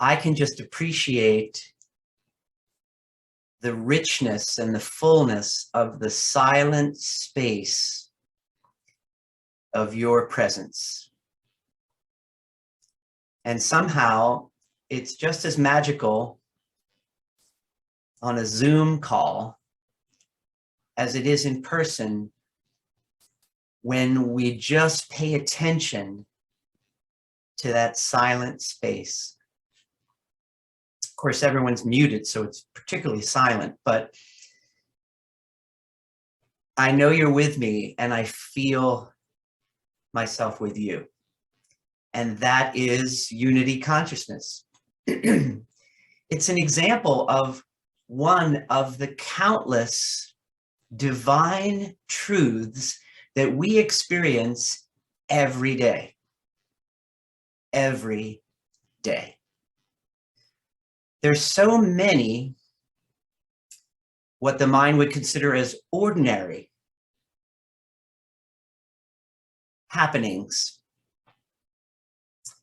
I can just appreciate the richness and the fullness of the silent space of your presence. And somehow it's just as magical on a Zoom call as it is in person when we just pay attention to that silent space. Of course, everyone's muted, so it's particularly silent, but I know you're with me and I feel myself with you. And that is unity consciousness. It's an example of one of the countless divine truths that we experience every day. Every day. There's so many what the mind would consider as ordinary happenings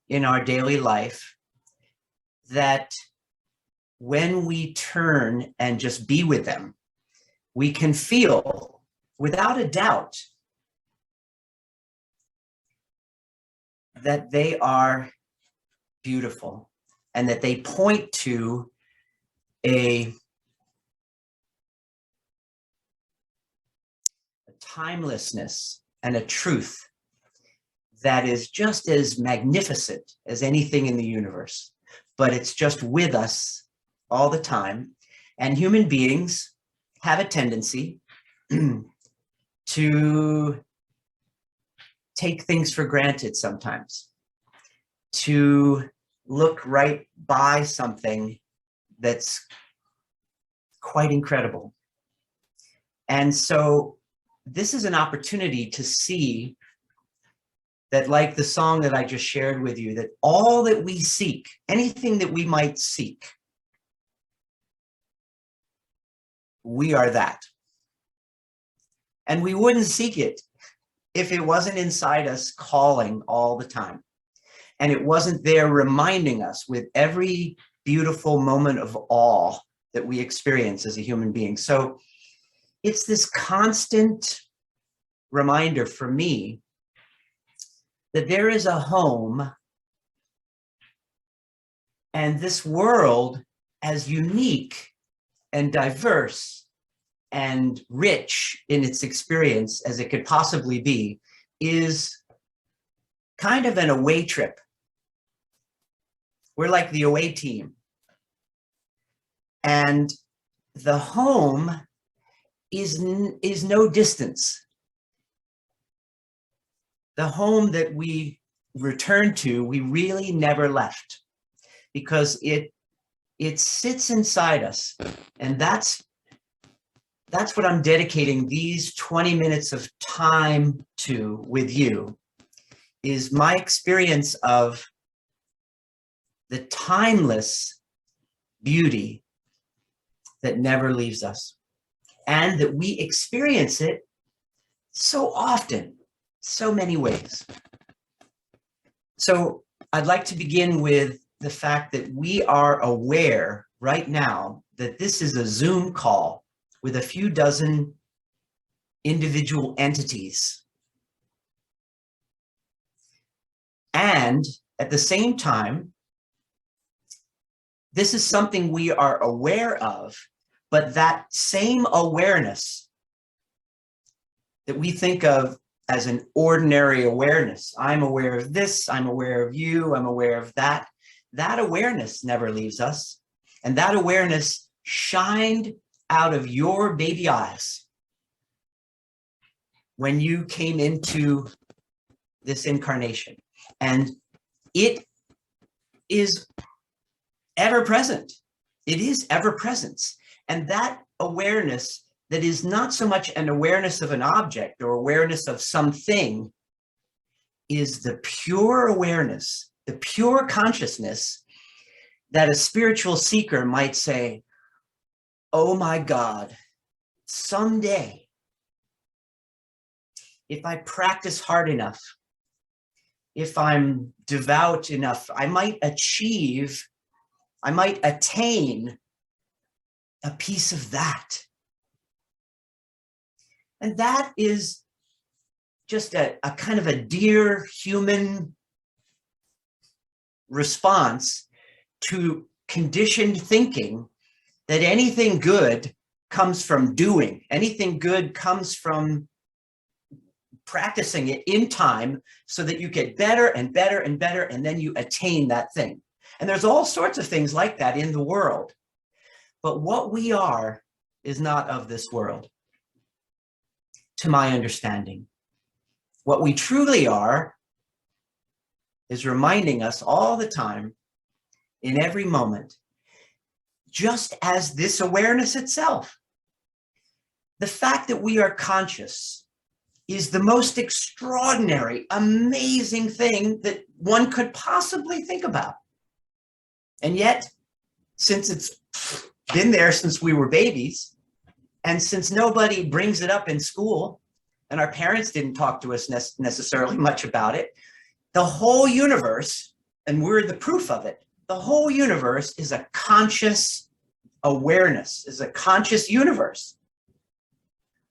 in our daily life that when we turn and just be with them, we can feel without a doubt that they are beautiful and that they point to a timelessness and a truth that is just as magnificent as anything in the universe, but it's just with us all the time. And human beings have a tendency to take things for granted sometimes, to look right by something that's quite incredible. And so this is an opportunity to see that, like the song that I just shared with you, that all that we seek, anything that we might seek, we are that. And we wouldn't seek it if it wasn't inside us calling all the time. And it wasn't there reminding us with every beautiful moment of awe that we experience as a human being. So it's this constant reminder for me that there is a home, and this world, as unique and diverse and rich in its experience as it could possibly be, is kind of an away trip. We're like the away team. And the home is no distance. The home that we return to, we really never left, because it sits inside us. And that's what I'm dedicating these 20 minutes of time to with you, is my experience of the timeless beauty that never leaves us, and that we experience it so often, so many ways. So I'd like to begin with the fact that we are aware right now that this is a Zoom call with a few dozen individual entities. And at the same time, this is something we are aware of, but that same awareness that we think of as an ordinary awareness, I'm aware of this, I'm aware of you, I'm aware of that, that awareness never leaves us. And that awareness shined out of your baby eyes when you came into this incarnation. And it is ever present. It is ever presence. And that awareness that is not so much an awareness of an object or awareness of something is the pure awareness, the pure consciousness that a spiritual seeker might say, oh my God, someday, if I practice hard enough, if I'm devout enough, I might achieve I might attain a piece of that. And that is just a kind of a dear human response to conditioned thinking that anything good comes from doing. Anything good comes from practicing it in time so that you get better and better and better, and then you attain that thing. And there's all sorts of things like that in the world. But what we are is not of this world, to my understanding. What we truly are is reminding us all the time, in every moment, just as this awareness itself. The fact that we are conscious is the most extraordinary, amazing thing that one could possibly think about. And yet, since it's been there since we were babies, and since nobody brings it up in school, and our parents didn't talk to us necessarily much about it, the whole universe, and we're the proof of it, the whole universe is a conscious awareness, is a conscious universe.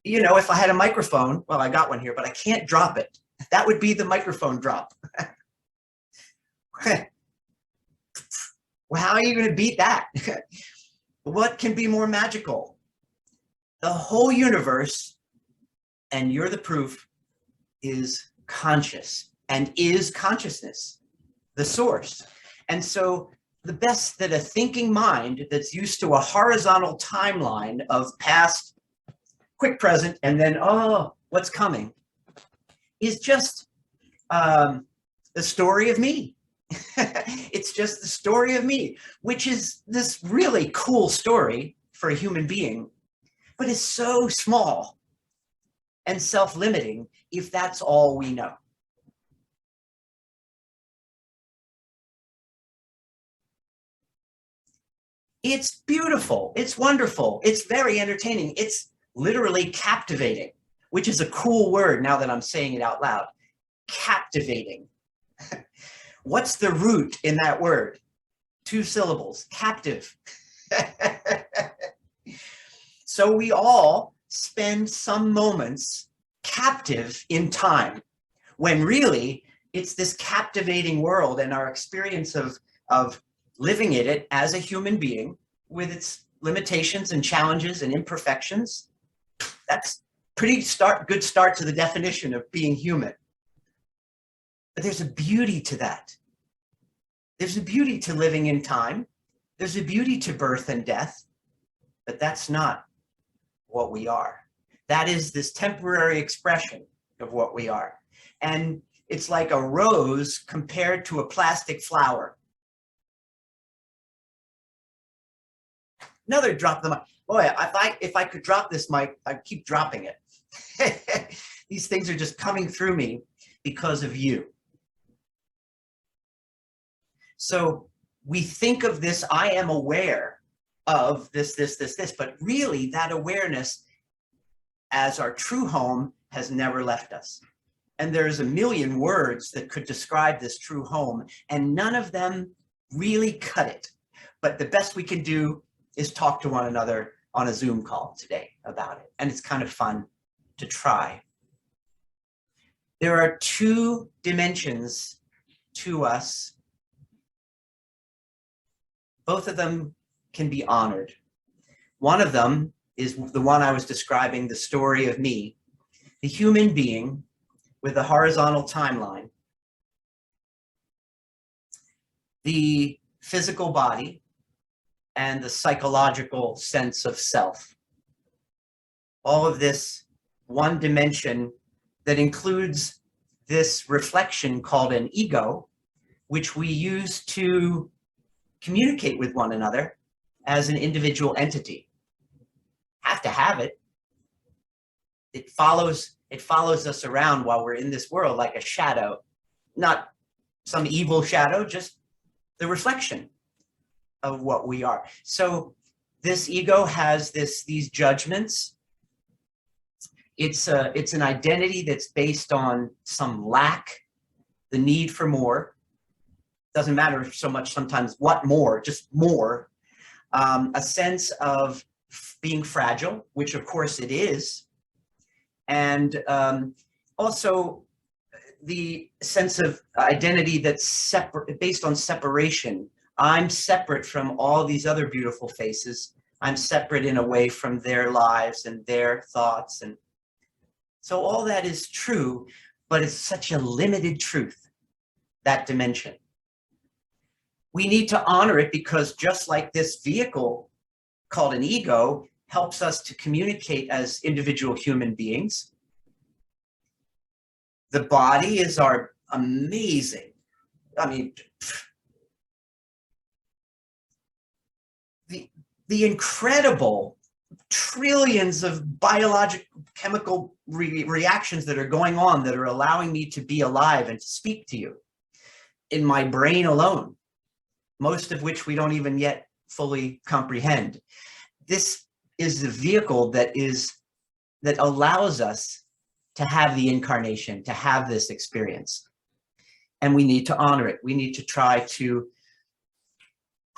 You know, if I had a microphone, well, I got one here, but I can't drop it. That would be the microphone drop. Well, how are you going to beat that? What can be more magical? The whole universe, and you're the proof, is conscious and is consciousness, the source. And so the best that a thinking mind that's used to a horizontal timeline of past, quick present, and then, oh, what's coming, is just the story of me. It's just the story of me, which is this really cool story for a human being, but it's so small and self-limiting if that's all we know. It's beautiful, it's wonderful, it's very entertaining, it's literally captivating, which is a cool word now that I'm saying it out loud. Captivating. What's the root in that word? 2 syllables, captive. So we all spend some moments captive in time, when really it's this captivating world, and our experience of living in it as a human being with its limitations and challenges and imperfections, that's pretty good start to the definition of being human. But there's a beauty to that. There's a beauty to living in time. There's a beauty to birth and death, but that's not what we are. That is this temporary expression of what we are. And it's like a rose compared to a plastic flower. Another drop of the mic. Boy, if I could drop this mic, I'd keep dropping it. These things are just coming through me because of you. So we think of this, I am aware of this, but really that awareness as our true home has never left us. And there's a million words that could describe this true home, and none of them really cut it. But the best we can do is talk to one another on a Zoom call today about it. And it's kind of fun to try. There are 2 dimensions to us. Both of them can be honored. One of them is the one I was describing, the story of me, the human being with a horizontal timeline, the physical body, and the psychological sense of self. All of this one dimension that includes this reflection called an ego, which we use to communicate with one another as an individual entity. Have to have it. It follows us around while we're in this world like a shadow, not some evil shadow, just the reflection of what we are. So this ego has these judgments. It's an identity that's based on some lack, the need for more, doesn't matter so much sometimes what more, just more, a sense of being fragile, which of course it is, and also the sense of identity that's separate, based on separation. I'm separate from all these other beautiful faces. I'm separate in a way from their lives and their thoughts. And so all that is true, but it's such a limited truth, that dimension. We need to honor it because just like this vehicle called an ego helps us to communicate as individual human beings, the body is our amazing, I mean, the incredible trillions of biological chemical reactions that are going on that are allowing me to be alive and to speak to you in my brain alone, most of which we don't even yet fully comprehend. This is the vehicle that allows us to have the incarnation, to have this experience. And we need to honor it. We need to try to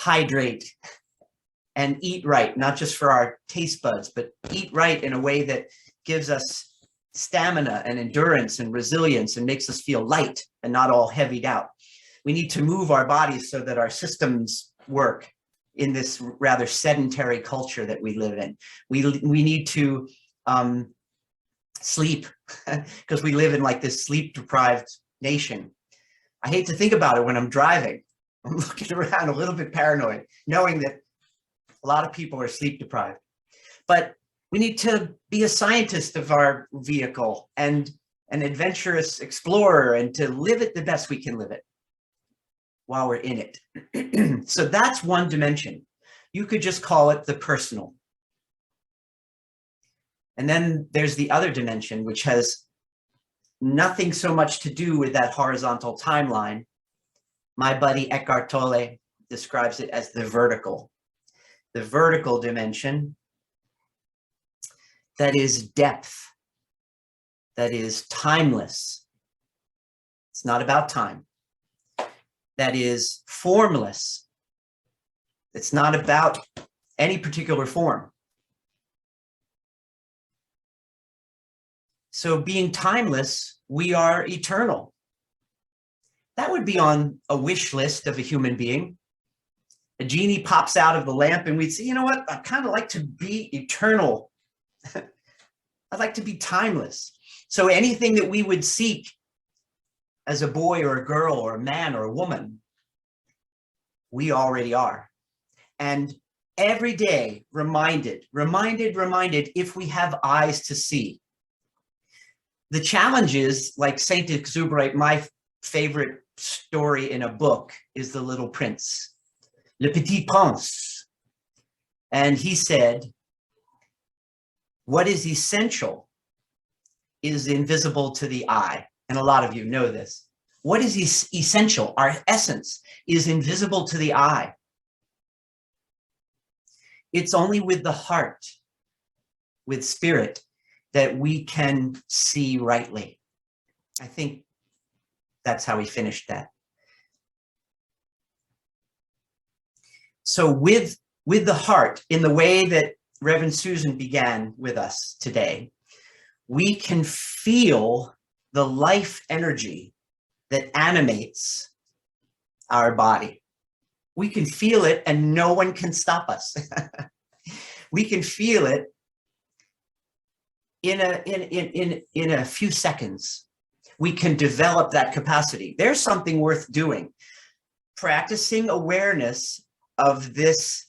hydrate and eat right, not just for our taste buds, but eat right in a way that gives us stamina and endurance and resilience and makes us feel light and not all heavied out. We need to move our bodies so that our systems work in this rather sedentary culture that we live in. We need to sleep because we live in like this sleep-deprived nation. I hate to think about it when I'm driving. I'm looking around a little bit paranoid, knowing that a lot of people are sleep deprived. But we need to be a scientist of our vehicle and an adventurous explorer and to live it the best we can live it while we're in it. So that's one dimension. You could just call it the personal. And then there's the other dimension, which has nothing so much to do with that horizontal timeline. My buddy Eckhart Tolle describes it as the vertical dimension, that is depth, that is timeless. It's not about time. That is formless. It's not about any particular form. So being timeless, we are eternal. That would be on a wish list of a human being. A genie pops out of the lamp and we'd say, you know what, I'd kind of like to be eternal. I'd like to be timeless. So anything that we would seek as a boy or a girl or a man or a woman, we already are. And every day reminded, if we have eyes to see. The challenge is, like Saint-Exupéry, my favorite story in a book is The Little Prince. Le Petit Prince. And he said, what is essential is invisible to the eye. And a lot of you know this. What is essential, our essence, is invisible to the eye. It's only with the heart, with spirit, that we can see rightly. I think that's how he finished that. So with the heart, in the way that Reverend Susan began with us today, we can feel the life energy that animates our body. We can feel it and no one can stop us. We can feel it in a few seconds. We can develop that capacity. There's something worth doing. Practicing awareness of this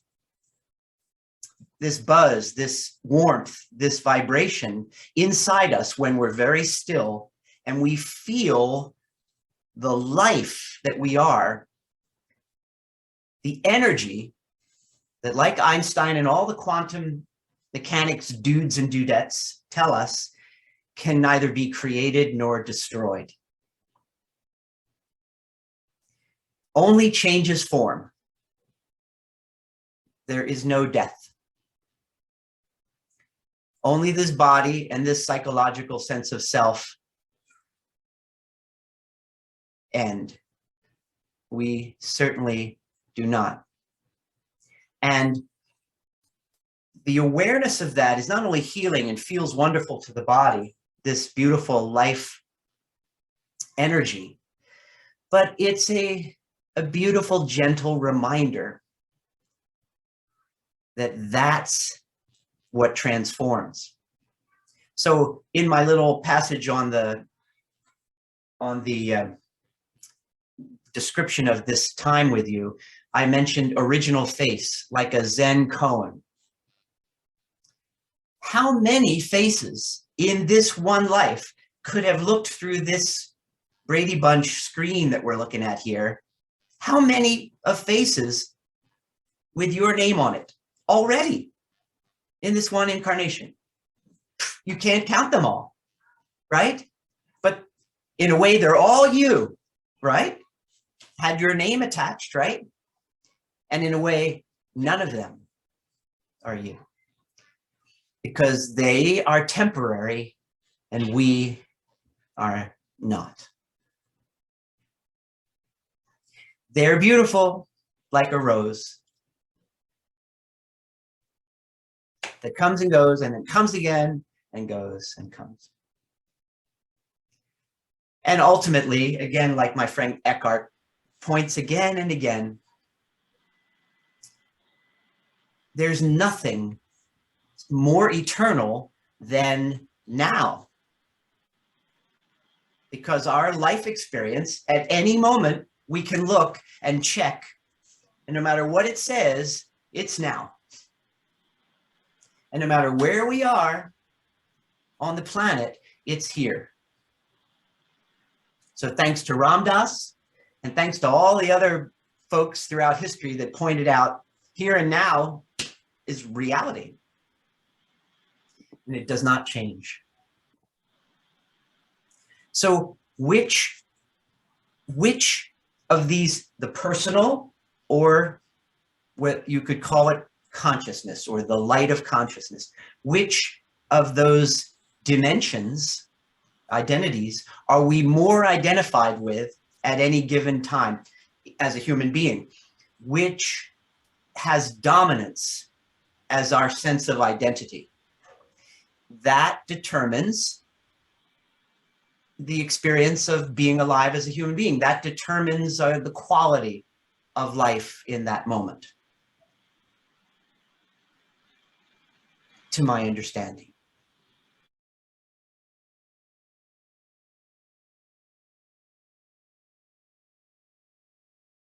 buzz, this warmth, this vibration inside us when we're very still and we feel the life that we are, the energy that, like Einstein and all the quantum mechanics dudes and dudettes tell us, can neither be created nor destroyed. Only changes form. There is no death. Only this body and this psychological sense of self end. We certainly do not. And the awareness of that is not only healing and feels wonderful to the body, this beautiful life energy, but it's a beautiful, gentle reminder that that's what transforms. So in my little passage on the description of this time with you, I mentioned original face, like a Zen koan. How many faces in this one life could have looked through this Brady Bunch screen that we're looking at here? How many of faces with your name on it already in this one incarnation? You can't count them all, right? But in a way, they're all you, right? Had your name attached, right? And in a way, none of them are you, because they are temporary and we are not. They're beautiful like a rose that comes and goes and then comes again and goes and comes. And ultimately, again, like my friend Eckhart points again and again, there's nothing more eternal than now. Because our life experience, at any moment, we can look and check, and no matter what it says, it's now. And no matter where we are on the planet, it's here. So thanks to Ram Dass, and thanks to all the other folks throughout history that pointed out here and now is reality. And it does not change. So which of these, the personal, or what you could call it consciousness, or the light of consciousness, which of those dimensions, identities, are we more identified with at any given time as a human being? Which has dominance as our sense of identity? That determines the experience of being alive as a human being. That determines the quality of life in that moment, to my understanding.